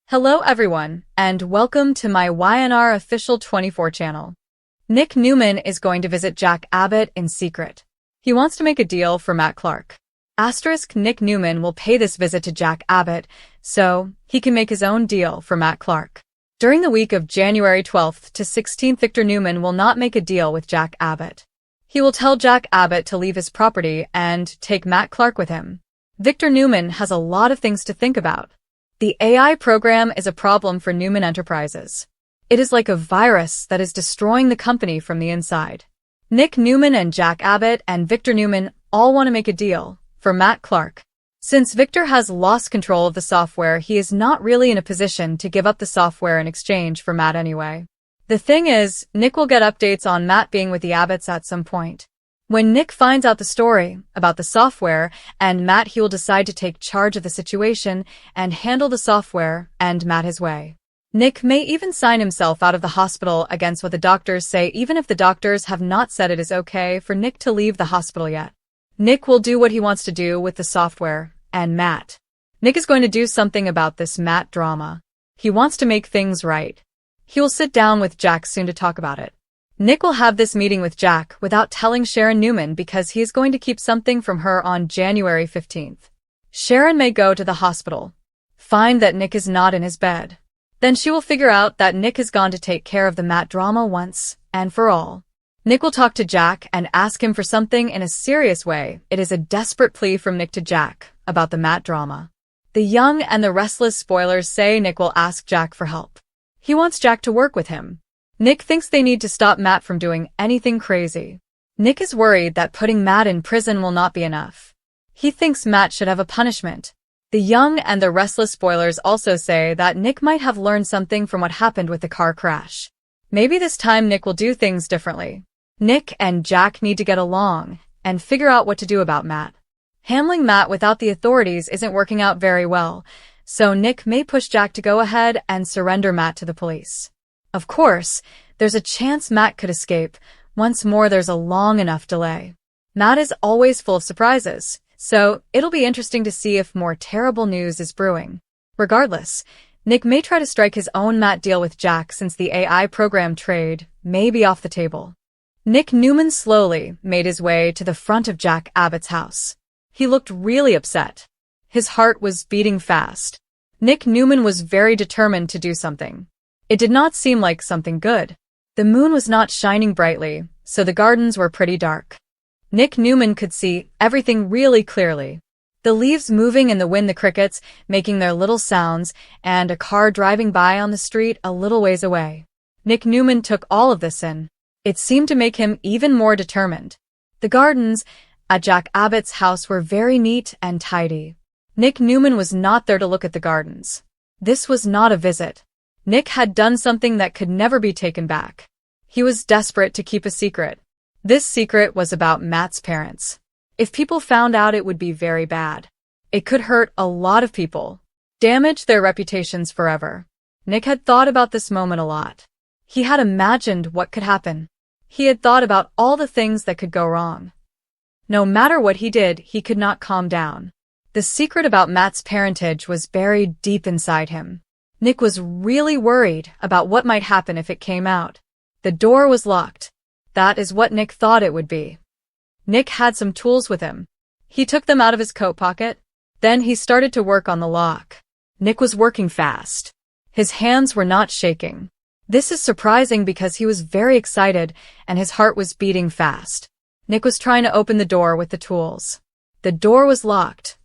Hello everyone, and welcome to my YNR Official 24 channel. Nick Newman is going to visit Jack Abbott in secret. He wants to make a deal for Matt Clark. Nick Newman will pay this visit to Jack Abbott so he can make his own deal for Matt Clark. During the week of January 12th to 16th, Victor Newman will not make a deal with Jack Abbott. He will tell Jack Abbott to leave his property and take Matt Clark with him. Victor Newman has a lot of things to think about. The AI program is a problem for Newman Enterprises. It is like a virus that is destroying the company from the inside. Nick Newman and Jack Abbott and Victor Newman all want to make a deal for Matt Clark. Since Victor has lost control of the software, he is not really in a position to give up the software in exchange for Matt anyway. The thing is, Nick will get updates on Matt being with the Abbotts at some point. When Nick finds out the story about the software and Matt, he will decide to take charge of the situation and handle the software and Matt his way. Nick may even sign himself out of the hospital against what the doctors say, even if the doctors have not said it is okay for Nick to leave the hospital yet. Nick will do what he wants to do with the software and Matt. Nick is going to do something about this Matt drama. He wants to make things right. He will sit down with Jack soon to talk about it. Nick will have this meeting with Jack without telling Sharon Newman because he is going to keep something from her on January 15th. Sharon may go to the hospital, find that Nick is not in his bed. Then she will figure out that Nick has gone to take care of the Matt drama once and for all. Nick will talk to Jack and ask him for something in a serious way. It is a desperate plea from Nick to Jack about the Matt drama. The young and the restless spoilers say Nick will ask Jack for help. He wants Jack to work with him. Nick thinks they need to stop Matt from doing anything crazy. Nick is worried that putting Matt in prison will not be enough. He thinks Matt should have a punishment. The young and the restless spoilers also say that Nick might have learned something from what happened with the car crash. Maybe this time Nick will do things differently. Nick and Jack need to get along and figure out what to do about Matt. Handling Matt without the authorities isn't working out very well, so Nick may push Jack to go ahead and surrender Matt to the police. Of course, there's a chance Matt could escape. Once more, there's a long enough delay. Matt is always full of surprises, so it'll be interesting to see if more terrible news is brewing. Regardless, Nick may try to strike his own Matt deal with Jack since the AI program trade may be off the table. Nick Newman slowly made his way to the front of Jack Abbott's house. He looked really upset. His heart was beating fast. Nick Newman was very determined to do something. It did not seem like something good. The moon was not shining brightly, so the gardens were pretty dark. Nick Newman could see everything really clearly. The leaves moving in the wind, the crickets making their little sounds, and a car driving by on the street a little ways away. Nick Newman took all of this in. It seemed to make him even more determined. The gardens at Jack Abbott's house were very neat and tidy. Nick Newman was not there to look at the gardens. This was not a visit. Nick had done something that could never be taken back. He was desperate to keep a secret. This secret was about Matt's parents. If people found out, it would be very bad. It could hurt a lot of people, damage their reputations forever. Nick had thought about this moment a lot. He had imagined what could happen. He had thought about all the things that could go wrong. No matter what he did, he could not calm down. The secret about Matt's parentage was buried deep inside him. Nick was really worried about what might happen if it came out. The door was locked. That is what Nick thought it would be. Nick had some tools with him. He took them out of his coat pocket. Then he started to work on the lock. Nick was working fast. His hands were not shaking. This is surprising because he was very excited and his heart was beating fast. Nick was trying to open the door with the tools. The door was locked.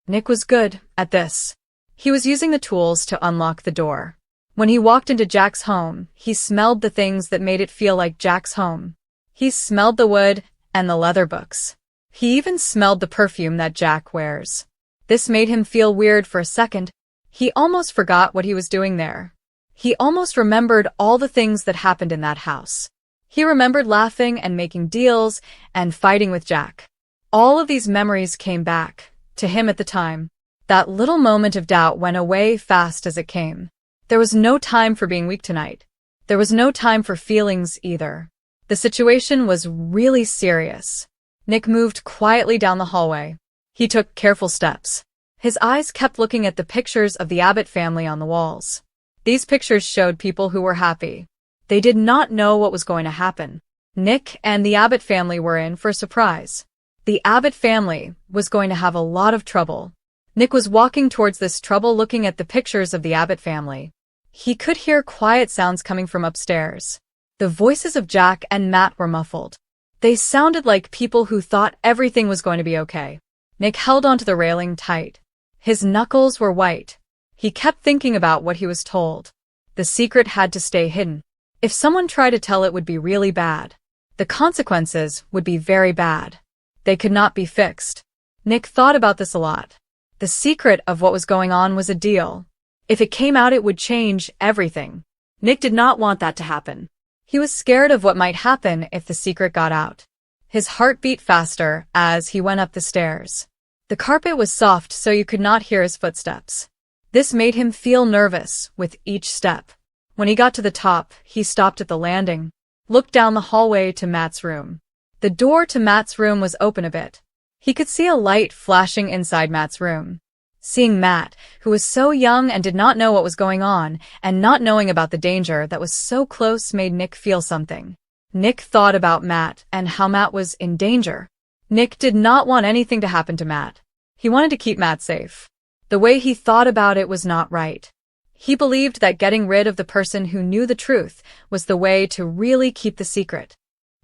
Nick was good at this. He was using the tools to unlock the door. When he walked into Jack's home, he smelled the things that made it feel like Jack's home. He smelled the wood and the leather books. He even smelled the perfume that Jack wears. This made him feel weird for a second. He almost forgot what he was doing there. He almost remembered all the things that happened in that house. He remembered laughing and making deals and fighting with Jack. All of these memories came back to him at the time. That little moment of doubt went away fast as it came. There was no time for being weak tonight. There was no time for feelings either. The situation was really serious. Nick moved quietly down the hallway. He took careful steps. His eyes kept looking at the pictures of the Abbott family on the walls. These pictures showed people who were happy. They did not know what was going to happen. Nick and the Abbott family were in for a surprise. The Abbott family was going to have a lot of trouble. Nick was walking towards this trouble looking at the pictures of the Abbott family. He could hear quiet sounds coming from upstairs. The voices of Jack and Matt were muffled. They sounded like people who thought everything was going to be okay. Nick held onto the railing tight. His knuckles were white. He kept thinking about what he was told. The secret had to stay hidden. If someone tried to tell, it would be really bad. The consequences would be very bad. They could not be fixed. Nick thought about this a lot. The secret of what was going on was a deal. If it came out, it would change everything. Nick did not want that to happen. He was scared of what might happen if the secret got out. His heart beat faster as he went up the stairs. The carpet was soft, so you could not hear his footsteps. This made him feel nervous with each step. When he got to the top, he stopped at the landing, looked down the hallway to Matt's room. The door to Matt's room was open a bit. He could see a light flashing inside Matt's room. Seeing Matt, who was so young and did not know what was going on, and not knowing about the danger that was so close, made Nick feel something. Nick thought about Matt and how Matt was in danger. Nick did not want anything to happen to Matt. He wanted to keep Matt safe. The way he thought about it was not right. He believed that getting rid of the person who knew the truth was the way to really keep the secret.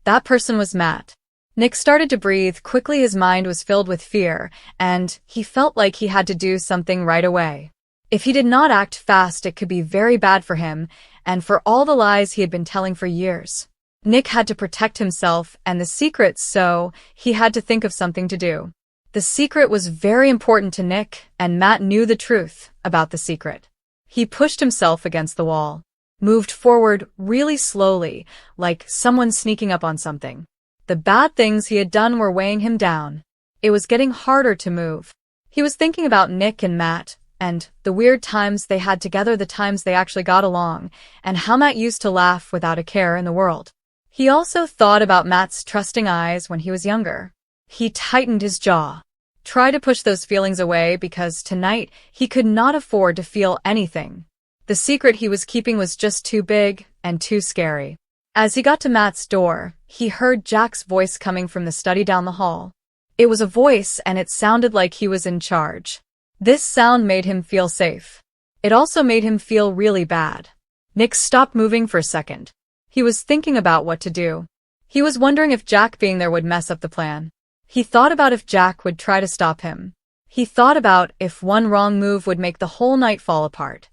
That person was Matt. Nick started to breathe quickly. His mind was filled with fear, and he felt like he had to do something right away. If he did not act fast, it could be very bad for him and for all the lies he had been telling for years. Nick had to protect himself and the secret, so he had to think of something to do. The secret was very important to Nick, and Matt knew the truth about the secret. He pushed himself against the wall, moved forward really slowly, like someone sneaking up on something. The bad things he had done were weighing him down. It was getting harder to move. He was thinking about Nick and Matt, and the weird times they had together, the times they actually got along, and how Matt used to laugh without a care in the world. He also thought about Matt's trusting eyes when he was younger. He tightened his jaw. Try to push those feelings away, because tonight he could not afford to feel anything. The secret he was keeping was just too big and too scary. As he got to Matt's door, he heard Jack's voice coming from the study down the hall. It was a voice, and it sounded like he was in charge. This sound made him feel safe. It also made him feel really bad. Nick stopped moving for a second. He was thinking about what to do. He was wondering if Jack being there would mess up the plan. He thought about if Jack would try to stop him. He thought about if one wrong move would make the whole night fall apart.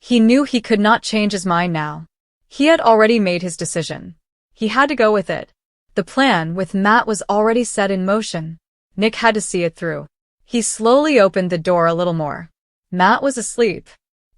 He knew he could not change his mind now. He had already made his decision. He had to go with it. The plan with Matt was already set in motion. Nick had to see it through. He slowly opened the door a little more. Matt was asleep.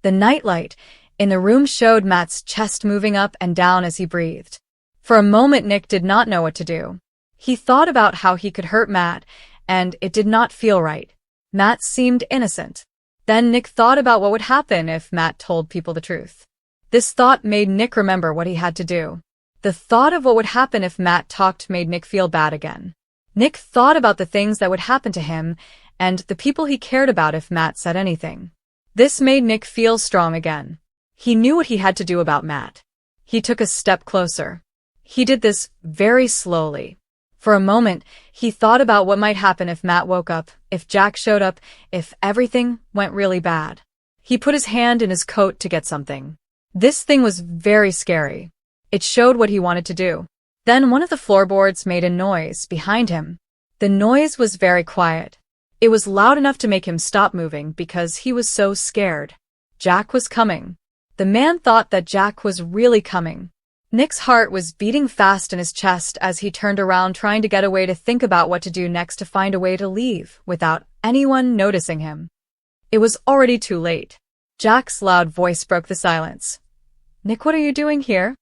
The nightlight in the room showed Matt's chest moving up and down as he breathed. For a moment, Nick did not know what to do. He thought about how he could hurt Matt, and it did not feel right. Matt seemed innocent. Then Nick thought about what would happen if Matt told people the truth. This thought made Nick remember what he had to do. The thought of what would happen if Matt talked made Nick feel bad again. Nick thought about the things that would happen to him and the people he cared about if Matt said anything. This made Nick feel strong again. He knew what he had to do about Matt. He took a step closer. He did this very slowly. For a moment, he thought about what might happen if Matt woke up, if Jack showed up, if everything went really bad. He put his hand in his coat to get something. This thing was very scary. It showed what he wanted to do. Then one of the floorboards made a noise behind him. The noise was very quiet. It was loud enough to make him stop moving because he was so scared. Jack was coming. The man thought that Jack was really coming. Nick's heart was beating fast in his chest as he turned around, trying to get away, to think about what to do next, to find a way to leave without anyone noticing him. It was already too late. Jack's loud voice broke the silence. "Nick, what are you doing here?"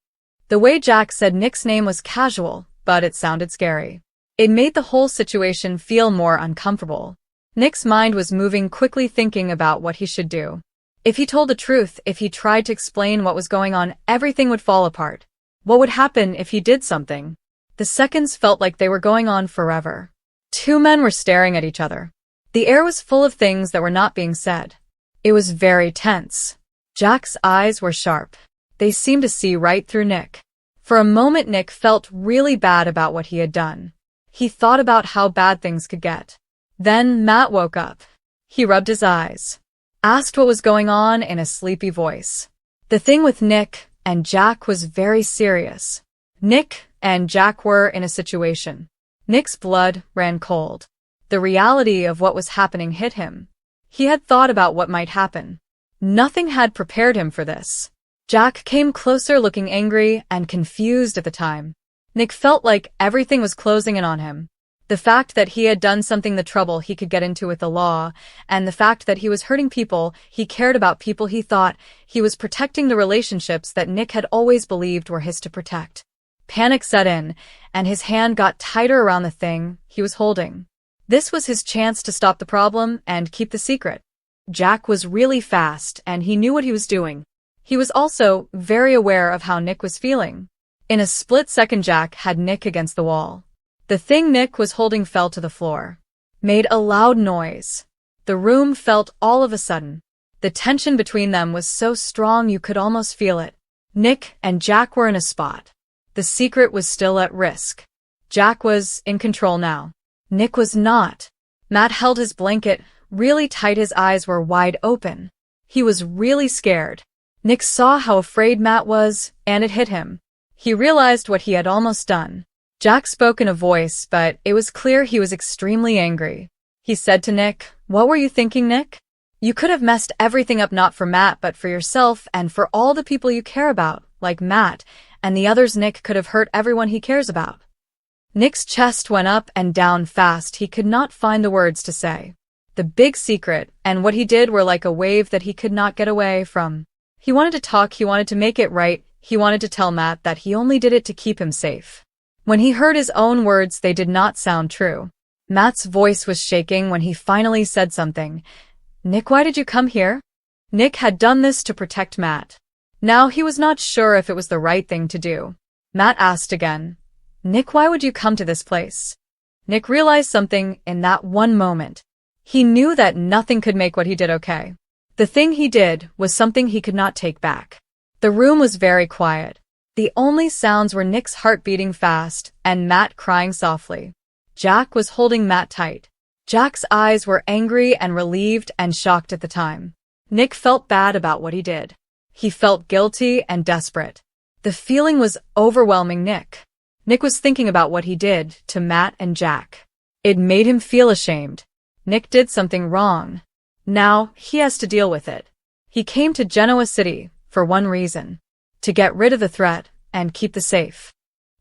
The way Jack said Nick's name was casual, but it sounded scary. It made the whole situation feel more uncomfortable. Nick's mind was moving quickly, thinking about what he should do. If he told the truth, if he tried to explain what was going on, everything would fall apart. What would happen if he did something? The seconds felt like they were going on forever. Two men were staring at each other. The air was full of things that were not being said. It was very tense. Jack's eyes were sharp. They seemed to see right through Nick. For a moment Nick felt really bad about what he had done. He thought about how bad things could get. Then Matt woke up. He rubbed his eyes, asked what was going on in a sleepy voice. The thing with Nick and Jack was very serious. Nick and Jack were in a situation. Nick's blood ran cold. The reality of what was happening hit him. He had thought about what might happen. Nothing had prepared him for this. Jack came closer looking angry and confused at the time. Nick felt like everything was closing in on him. The fact that he had done something, the trouble he could get into with the law, and the fact that he was hurting people, he cared about people, he thought he was protecting the relationships that Nick had always believed were his to protect. Panic set in, and his hand got tighter around the thing he was holding. This was his chance to stop the problem and keep the secret. Jack was really fast, and he knew what he was doing. He was also very aware of how Nick was feeling. In a split second, Jack had Nick against the wall. The thing Nick was holding fell to the floor, made a loud noise. The room felt all of a sudden. The tension between them was so strong you could almost feel it. Nick and Jack were in a spot. The secret was still at risk. Jack was in control now. Nick was not. Matt held his blanket really tight. His eyes were wide open. He was really scared. Nick saw how afraid Matt was, and it hit him. He realized what he had almost done. Jack spoke in a voice, but it was clear he was extremely angry. He said to Nick, "What were you thinking, Nick? You could have messed everything up, not for Matt but for yourself and for all the people you care about, like Matt and the others. Nick could have hurt everyone he cares about." Nick's chest went up and down fast. He could not find the words to say. The big secret and what he did were like a wave that he could not get away from. He wanted to talk, he wanted to make it right, he wanted to tell Matt that he only did it to keep him safe. When he heard his own words, they did not sound true. Matt's voice was shaking when he finally said something. "Nick, why did you come here?" Nick had done this to protect Matt. Now he was not sure if it was the right thing to do. Matt asked again, "Nick, why would you come to this place?" Nick realized something in that one moment. He knew that nothing could make what he did okay. The thing he did was something he could not take back. The room was very quiet. The only sounds were Nick's heart beating fast and Matt crying softly. Jack was holding Matt tight. Jack's eyes were angry and relieved and shocked at the time. Nick felt bad about what he did. He felt guilty and desperate. The feeling was overwhelming Nick. Nick was thinking about what he did to Matt and Jack. It made him feel ashamed. Nick did something wrong. Now he has to deal with it. He came to Genoa City for one reason: to get rid of the threat and keep the safe.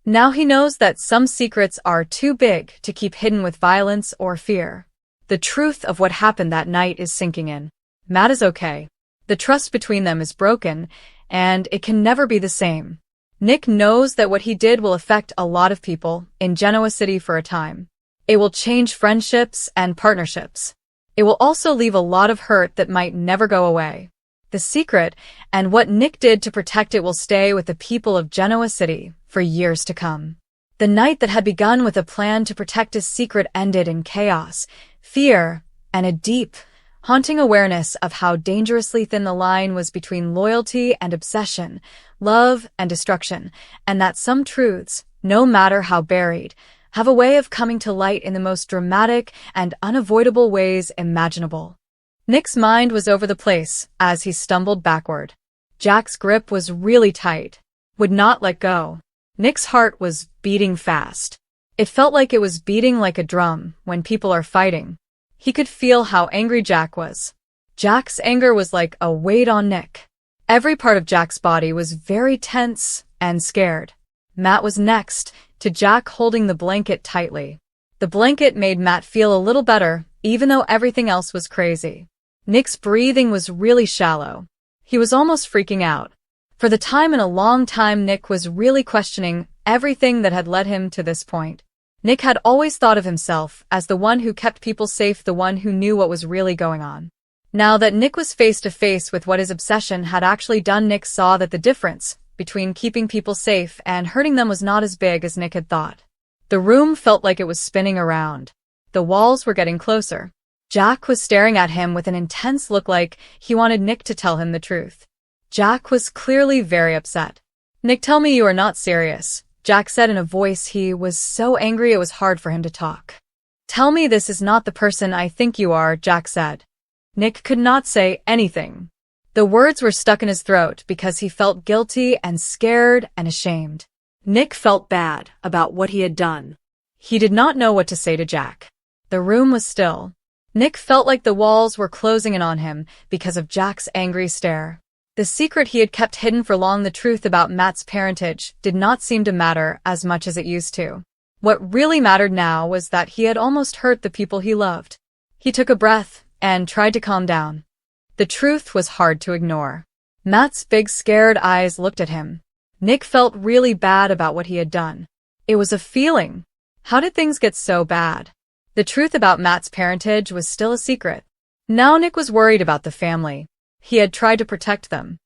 Now he knows that some secrets are too big to keep hidden with violence or fear. The truth of what happened that night is sinking in. Matt is okay. The trust between them is broken, and it can never be the same. Nick knows that what he did will affect a lot of people in Genoa City for a time. It will change friendships and partnerships. It will also leave a lot of hurt that might never go away. The secret and what Nick did to protect it will stay with the people of Genoa City for years to come. The night that had begun with a plan to protect his secret ended in chaos, fear, and a deep, haunting awareness of how dangerously thin the line was between loyalty and obsession, love and destruction, and that some truths, no matter how buried, have a way of coming to light in the most dramatic and unavoidable ways imaginable. Nick's mind was over the place as he stumbled backward. Jack's grip was really tight, would not let go. Nick's heart was beating fast. It felt like it was beating like a drum when people are fighting. He could feel how angry Jack was. Jack's anger was like a weight on Nick. Every part of Jack's body was very tense and scared. Matt was next, to Jack holding the blanket tightly. The blanket made Matt feel a little better, even though everything else was crazy. Nick's breathing was really shallow. He was almost freaking out. For the time in a long time, Nick was really questioning everything that had led him to this point. Nick had always thought of himself as the one who kept people safe, the one who knew what was really going on. Now that Nick was face to face with what his obsession had actually done, Nick saw that the difference between keeping people safe and hurting them was not as big as Nick had thought. The room felt like it was spinning around. The walls were getting closer. Jack was staring at him with an intense look like he wanted Nick to tell him the truth. Jack was clearly very upset. "Nick, tell me you are not serious," Jack said in a voice he was so angry it was hard for him to talk. "Tell me this is not the person I think you are," Jack said. Nick could not say anything. The words were stuck in his throat because he felt guilty and scared and ashamed. Nick felt bad about what he had done. He did not know what to say to Jack. The room was still. Nick felt like the walls were closing in on him because of Jack's angry stare. The secret he had kept hidden for long, the truth about Matt's parentage, did not seem to matter as much as it used to. What really mattered now was that he had almost hurt the people he loved. He took a breath and tried to calm down. The truth was hard to ignore. Matt's big scared eyes looked at him. Nick felt really bad about what he had done. It was a feeling. How did things get so bad? The truth about Matt's parentage was still a secret. Now Nick was worried about the family. He had tried to protect them.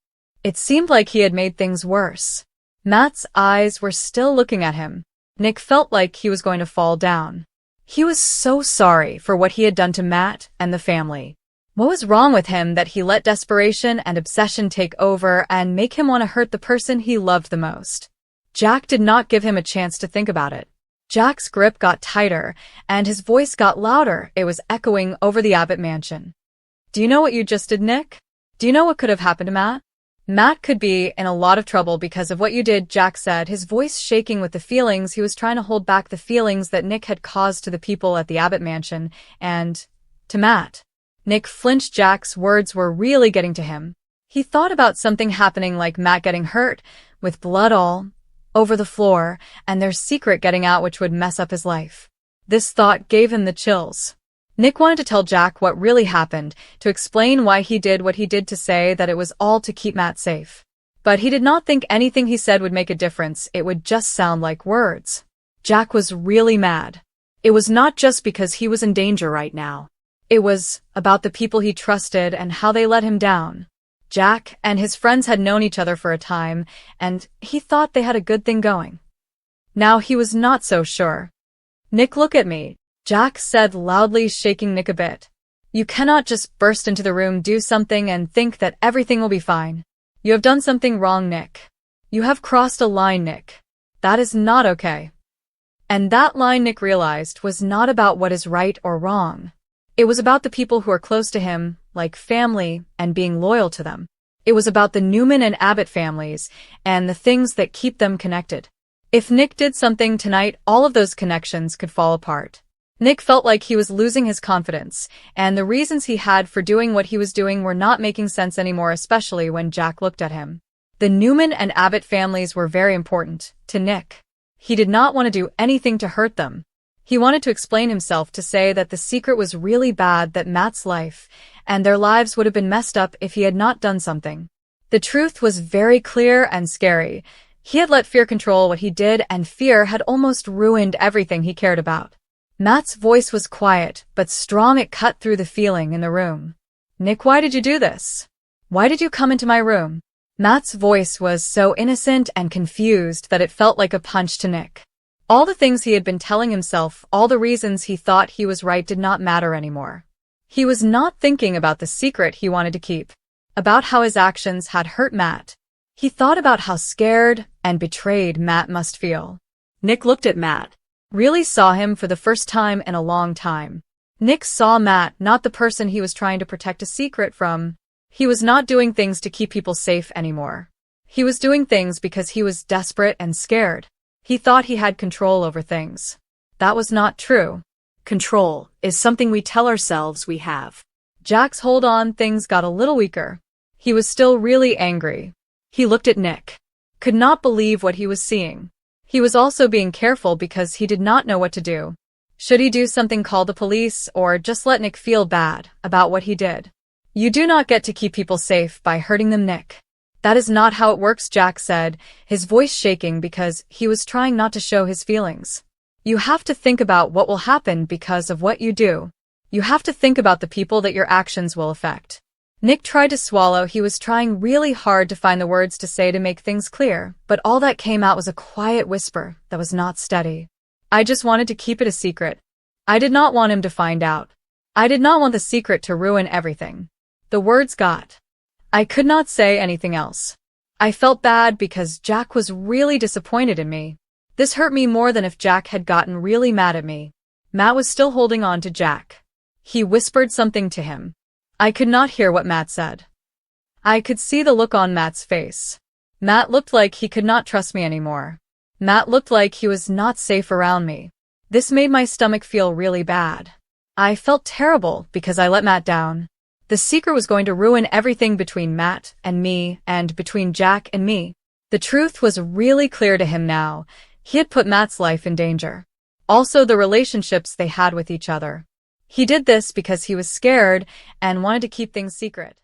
It seemed like he had made things worse. Matt's eyes were still looking at him. Nick felt like he was going to fall down. He was so sorry for what he had done to Matt and the family. What was wrong with him that he let desperation and obsession take over and make him want to hurt the person he loved the most? Jack did not give him a chance to think about it. Jack's grip got tighter, and his voice got louder. It was echoing over the Abbott mansion. "Do you know what you just did, Nick? Do you know what could have happened to Matt? Matt could be in a lot of trouble because of what you did," Jack said, his voice shaking with the feelings he was trying to hold back, the feelings that Nick had caused to the people at the Abbott mansion and to Matt. Nick flinched. Jack's words were really getting to him. He thought about something happening, like Matt getting hurt, with blood all over the floor, and their secret getting out, which would mess up his life. This thought gave him the chills. Nick wanted to tell Jack what really happened, to explain why he did what he did, to say that it was all to keep Matt safe. But he did not think anything he said would make a difference. It would just sound like words. Jack was really mad. It was not just because he was in danger right now. It was about the people he trusted and how they let him down. Jack and his friends had known each other for a time, and he thought they had a good thing going. Now he was not so sure. "Nick, look at me," Jack said loudly, shaking Nick a bit. "You cannot just burst into the room, do something, and think that everything will be fine. You have done something wrong, Nick. You have crossed a line, Nick. That is not okay." And that line, Nick realized, was not about what is right or wrong. It was about the people who are close to him, like family, and being loyal to them. It was about the Newman and Abbott families, and the things that keep them connected. If Nick did something tonight, all of those connections could fall apart. Nick felt like he was losing his confidence, and the reasons he had for doing what he was doing were not making sense anymore, especially when Jack looked at him. The Newman and Abbott families were very important to Nick. He did not want to do anything to hurt them. He wanted to explain himself, to say that the secret was really bad, that Matt's life and their lives would have been messed up if he had not done something. The truth was very clear and scary. He had let fear control what he did, and fear had almost ruined everything he cared about. Matt's voice was quiet but strong. It cut through the feeling in the room. "Nick, why did you do this? Why did you come into my room?" Matt's voice was so innocent and confused that it felt like a punch to Nick. All the things he had been telling himself, all the reasons he thought he was right, did not matter anymore. He was not thinking about the secret he wanted to keep, about how his actions had hurt Matt. He thought about how scared and betrayed Matt must feel. Nick looked at Matt, really saw him for the first time in a long time. Nick saw Matt, not the person he was trying to protect a secret from. He was not doing things to keep people safe anymore. He was doing things because he was desperate and scared. He thought he had control over things. That was not true. Control is something we tell ourselves we have. Jack's hold on things got a little weaker. He was still really angry. He looked at Nick. Could not believe what he was seeing. He was also being careful because he did not know what to do. Should he do something, call the police, or just let Nick feel bad about what he did? "You do not get to keep people safe by hurting them, Nick. That is not how it works," Jack said, his voice shaking because he was trying not to show his feelings. "You have to think about what will happen because of what you do. You have to think about the people that your actions will affect." Nick tried to swallow. He was trying really hard to find the words to say to make things clear, but all that came out was a quiet whisper that was not steady. "I just wanted to keep it a secret. I did not want him to find out." I did not want the secret to ruin everything. The words got. I could not say anything else. I felt bad because Jack was really disappointed in me. This hurt me more than if Jack had gotten really mad at me. Matt was still holding on to Jack. He whispered something to him. I could not hear what Matt said. I could see the look on Matt's face. Matt looked like he could not trust me anymore. Matt looked like he was not safe around me. This made my stomach feel really bad. I felt terrible because I let Matt down. The secret was going to ruin everything between Matt and me and between Jack and me. The truth was really clear to him now. He had put Matt's life in danger. Also the relationships they had with each other. He did this because he was scared and wanted to keep things secret.